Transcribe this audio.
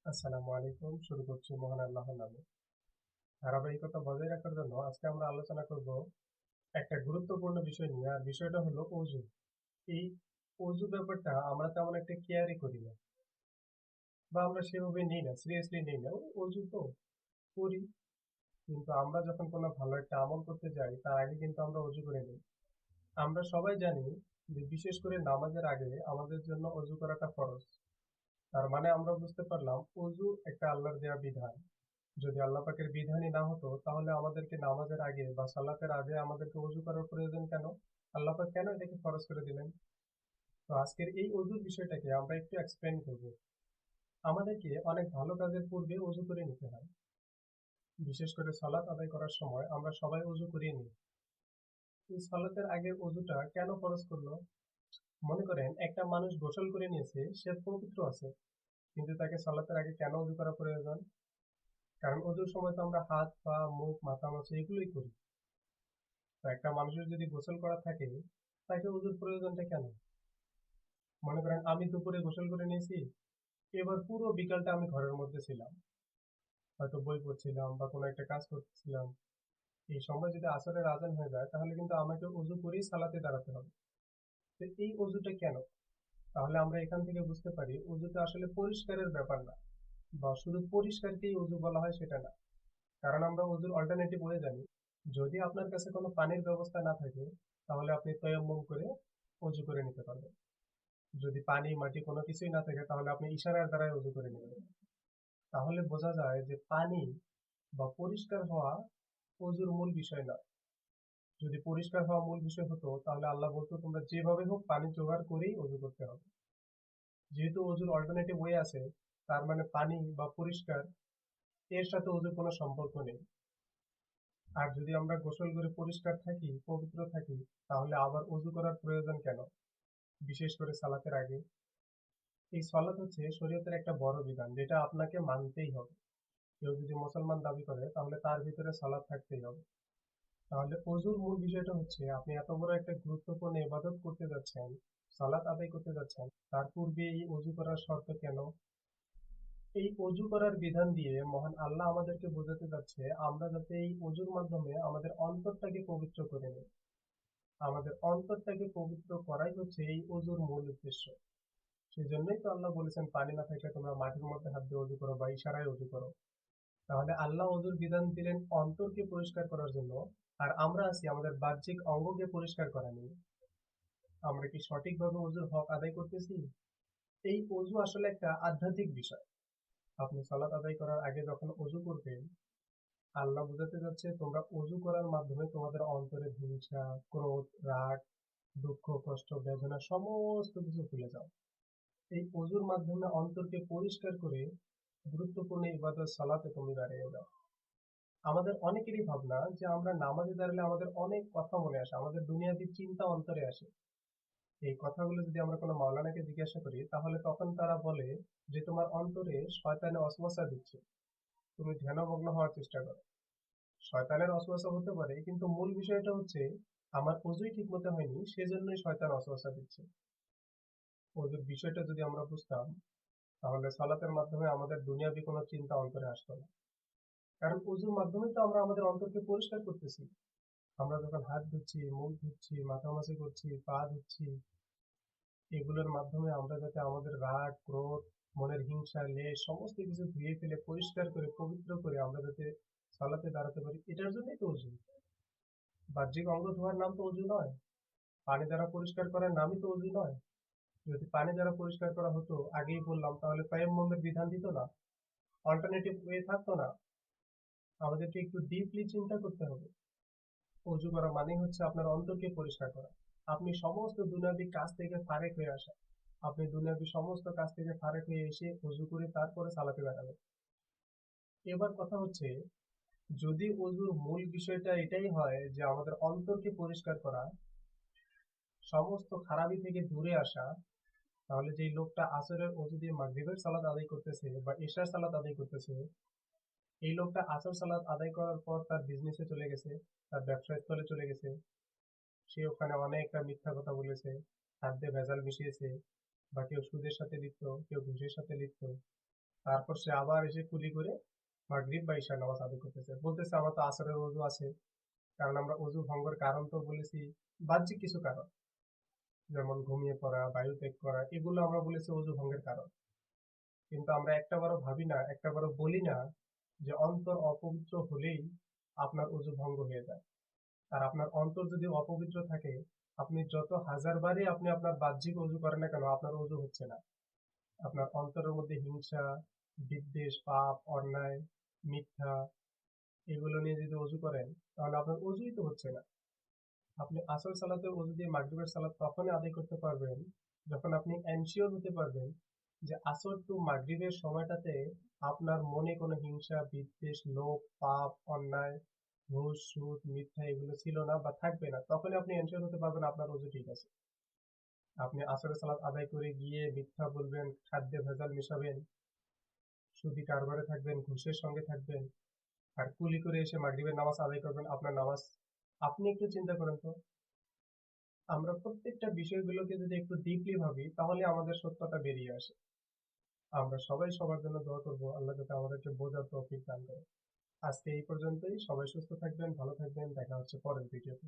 আসসালামু আলাইকুম। শুরু করছি মহান আল্লাহর নামে। ধারাবাহিকতা বজায় রাখার জন্য আজকে আমরা আলোচনা করব একটা গুরুত্বপূর্ণ বিষয় নিয়ে। আর বিষয়টা হলো অজু। এই অজু ব্যাপারটা আমরা তেমন একটা কেয়ারই করি না, বা আমরা সেভাবে নিই না, সিরিয়াসলি নিই না। ওই অজু তো করি, কিন্তু আমরা যখন কোনো ভালো একটা আমল করতে যাই তার আগে কিন্তু আমরা অজু করে নিই। আমরা সবাই জানি যে বিশেষ করে নামাজের আগে আমাদের জন্য অজু করাটা ফরজ। তার মানে আমরা বুঝতে পারলাম অজু একটা আল্লাহর দেয়া বিধান। যদি আল্লাহ পাকের বিধানই না হতো তাহলে আমাদেরকে নামাজের আগে বা সালাতের আগে আমাদেরকে অজু করার প্রয়োজন কেন? আল্লাহ পাক কেন এটাকে ফরজ করে দিলেন? তো আজকের এই অজুর বিষয়টাকে আমরা একটু এক্সপ্লেন করব। আমাদেরকে অনেক ভালো কাজের পূর্বে অজু করে নিতে হয়। বিশেষ করে সালাত আদায় করার সময় আমরা সবাই অজু করিয়ে নিই। এই সালাতের আগে অজুটা কেন ফরজ করলো? মনে করেন একটা মানুষ গোসল করে নিয়েছে, সে পবিত্র আছে, কিন্তু তাকে সালাতের আগে কেন অজু করা প্রয়োজন? কারণ অজুর সময় তো আমরা হাত পা মুখ মাথা মাছি এগুলোই করি। তো একটা মানুষের যদি গোসল করা থাকে, তাকে অজুর প্রয়োজনটা কেন? মনে করেন আমি দুপুরে গোসল করে নিয়েছি, এবার পুরো বিকালটা আমি ঘরের মধ্যে ছিলাম, হয়তো বই পড়ছিলাম বা কোনো একটা কাজ করতেছিলাম। এই সময় যদি আসরের আজান হয়ে যায় তাহলে কিন্তু আমাকে অজু করেই সালাতে দাঁড়াতে হবে। তো এই অজুটা কেন? তাহলে আমরা এখান থেকে বুঝতে পারি অজুটা আসলে পরিষ্কারের ব্যাপার না, বা শুধু পরিষ্কারকেই অজু বলা হয় সেটা না। কারণ আমরা অজুর অল্টারনেটিভ ওয়ে জানি। যদি আপনার কাছে কোনো পানির ব্যবস্থা না থাকে তাহলে আপনি তয়াম্মুম করে অজু করে নিতে পারবেন। যদি পানি মাটি কোনো কিছুই না থাকে তাহলে আপনি ইশারার দ্বারাই অজু করে নেবেন। তাহলে বোঝা যায় যে পানি বা পরিষ্কার হওয়া অজুর মূল বিষয় নয়। যদি পরিষ্কার হওয়া মূল বিষয় হতো তাহলে আল্লাহ বলতো তোমরা যেভাবে হোক পানি জোগাড় করেই অজু করতে হবে। যেহেতু অজুর অল্টারনেটিভ ওয়ে আছে, তার মানে পানি বা পরিষ্কার এর সাথে অজুর কোনো সম্পর্ক নেই। আর যদি আমরা গোসল করে পরিষ্কার থাকি, পবিত্র থাকি, তাহলে আবার অজু করার প্রয়োজন কেন? বিশেষ করে সালাতের আগে। এই সালাত হচ্ছে শরীয়তের একটা বড় বিধান, যেটা আপনাকে মানতেই হবে। কেউ যদি মুসলমান দাবি করে তাহলে তার ভিতরে সালাত থাকতেই হবে। তাহলে অজুর মূল বিষয়টা হচ্ছে আপনি এত বড় একটা গুরুত্বপূর্ণ ইবাদত করতে যাচ্ছেন, সালাত আদায় করতে যাচ্ছেন, তার পূর্বে এই অজু করার শর্ত কেন? এই অজু করার বিধান দিয়ে মহান আল্লাহ আমাদেরকে বোঝাতে যাচ্ছে আমরা যাতে এই অজুর মাধ্যমে আমাদের অন্তরটাকে পবিত্র করে নিই। আমাদের অন্তরটাকে পবিত্র করাই হচ্ছে এই অজুর মূল উদ্দেশ্য। সেজন্যই তো আল্লাহ বলেছেন পানি না থাকলে তোমরা মাটির মধ্যে হাত দিয়ে অজু করো বা ইশারায় অজু করো। তাহলে আল্লাহ অজুর বিধান দিলেন অন্তরকে পরিষ্কার করার জন্য, আর আমরা আছি আমাদের বাহ্যিক অঙ্গকে পরিষ্কার করা নিয়ে। আমরা কি সঠিকভাবে অজুর হক আদায় করতেছি? এই অজু আসলে একটা আধ্যাত্মিক বিষয়। আপনি সালাত আদায় করার আগে যখন অজু করবেন, আল্লাহ বোঝাতে যাচ্ছে তোমরা অজু করার মাধ্যমে তোমাদের অন্তরের হিংসা, ক্রোধ, রাগ, দুঃখ, কষ্ট, বেদনা সমস্ত কিছু ভুলে যাও। এই অজুর মাধ্যমে অন্তরকে পরিষ্কার করে গুরুত্বপূর্ণ ইবাদত সালাতে তুমি দাঁড়িয়ে যাও। আমাদের অনেকেরই ভাবনা যে আমরা নামাজে দাঁড়ালে আমাদের অনেক কথা মনে আসে, আমাদের দুনিয়াবী চিন্তা অন্তরে আসে। এই কথাগুলো যদি আমরা কোনো মাওলানাকে জিজ্ঞাসা করি তাহলে তখন তারা বলে যে তোমার অন্তরে শয়তানে ওয়াসওয়াসা দিচ্ছে, তুমি ধ্যানমগ্ন হওয়ার চেষ্টা করো। শয়তানের ওয়াসওয়াসা হতে পারে, কিন্তু মূল বিষয়টা হচ্ছে আমার অজুই ঠিক মতো হয়নি, সেজন্যই শয়তান ওয়াসওয়াসা দিচ্ছে। ওজুর বিষয়টা যদি আমরা বুঝতাম তাহলে সালাতের মাধ্যমে আমাদের দুনিয়াবী কোনো চিন্তা অন্তরে আসতো না। কারণ অজুর মাধ্যমে তো আমরা আমাদের অন্তরকে পরিষ্কার করতেছি। আমরা যখন হাত ধুচ্ছি, মুখ ধুচ্ছি, মাথামাজি করছি, পা ধুচ্ছি, এগুলোর মাধ্যমে আমরা যাতে আমাদের রাগ, ক্রোধ, মনের হিংসা, লেশ সমস্ত কিছু ধুয়ে ফেলে পরিষ্কার করে পবিত্র করে আমরা যাতে সালাতে দাঁড়াতে পারি, এটার জন্যই তো অজু। বাহ্যিক অঙ্গ ধোয়ার নাম তো অজু নয়। পানি দ্বারা পরিষ্কার করার নামই তো অজু নয়। যদি পানি দ্বারা পরিষ্কার করা হতো আগেই বললাম তাহলে তায়াম্মুমের বিধান দিত না, অল্টারনেটিভ ওয়ে থাকতো না। আমাদেরকে একটু ডিপলি চিন্তা করতে হবে। অজু করা মানে হচ্ছে আপনার অন্তরকে পরিষ্কার করা। আপনি সমস্ত দুনিয়াবী কাজ থেকে ফারেক হয়ে আসা। আপনি দুনিয়াবী সমস্ত কাজ থেকে ফারেক হয়ে এসে অজু করে তারপরে সালাতে দাঁড়াবেন। এবার কথা হচ্ছে, যদি অজুর মূল বিষয়টা এটাই হয় যে আমাদের অন্তরকে পরিষ্কার করা, সমস্ত খারাপি থেকে দূরে আসা, তাহলে যেই লোকটা আসরের অজু দিয়ে মাগরিবের সালাত আদায় করতেছে বা এশার সালাত আদায় করতেছে, এই লোকটা আসর সালাত আদায় করার পর তার বিজনেসে চলে গেছে, তার ব্যবসা স্থলে চলে গেছে। সে ওখানে অনেকটা মিথ্যা কথা বলেছে, খাদ্যে ভেজাল মিশিয়েছে, বা কেউ সুদের সাথে লিপ্ত, কেউ ঘুষের সাথে লিপ্ত। তারপর সে আবার এসে কুলি করে মাগরিব বা ঈশার নামাজ আদায় করতেছে, বলতেছে আমার তো আসরের ওযু আছে। কারণ আমরা ওযু ভঙ্গের কারণ তো বলেছি বাহ্যিক কিছু কারণ, যেমন ঘুমিয়ে পড়া, বায়ু ত্যাগ করা, এগুলো আমরা বলেছি ওযু ভঙ্গের কারণ। কিন্তু আমরা একটাবারও ভাবি না, একটাবারও বলি না যে অন্তর অপবিত্র হলেই আপনার ওযু ভঙ্গ হয়ে যায়। আর আপনার অন্তর যদি অপবিত্র থাকে, আপনি যত হাজারবারই আপনি আপনার বাহ্যিক ওযু করেন না কেন, আপনার ওযু হচ্ছে না। আপনার অন্তরের মধ্যে হিংসা, বিদ্বেষ, পাপ, অন্যায়, মিথ্যা, এগুলো নিয়ে যদি ওযু করেন, তাহলে আপনার ওযুই তো হচ্ছে না। আপনি আসর সালাতে ওযু দিয়ে মাগরিবের সালাত তখনই আদায় করতে পারবেন যখন আপনি এনশিওর হতে পারবেন যে আসর টু মাগরিবের সময়টাতে আপনার মনে কোনো হিংসা, বিদ্বেষ, লোভ, পাপ, অন্যায়, ঘুষ, সুদ, মিথ্যা এগুলো ছিল না বা থাকবে না। তখনই আপনি এনশিওর হতে পারবেন আপনার ওযু ঠিক আছে। আপনি আসরের সালাত আদায় করে গিয়ে মিথ্যা বলবেন, খাদ্যে ভেজাল মিশাবেন, সুদী কারবারে থাকবেন, ঘুষের সঙ্গে থাকবেন, আর কুলি করে এসে মাগরিবের নামাজ আদায় করবেন, আপনার নামাজ। আপনি একটু চিন্তা করেন তো, আমরা প্রত্যেকটা বিষয়গুলোকে যদি একটু ডিপলি ভাবি তাহলে আমাদের সত্যটা বেরিয়ে আসে। আমরা সবাই সবার জন্য দোয়া করবো, আল্লাহ যাতে আমাদেরকে বোঝার তৌফিক দান করে। আজকে এই পর্যন্তই। সবাই সুস্থ থাকবেন, ভালো থাকবেন। দেখা হচ্ছে পরের ভিডিওতে।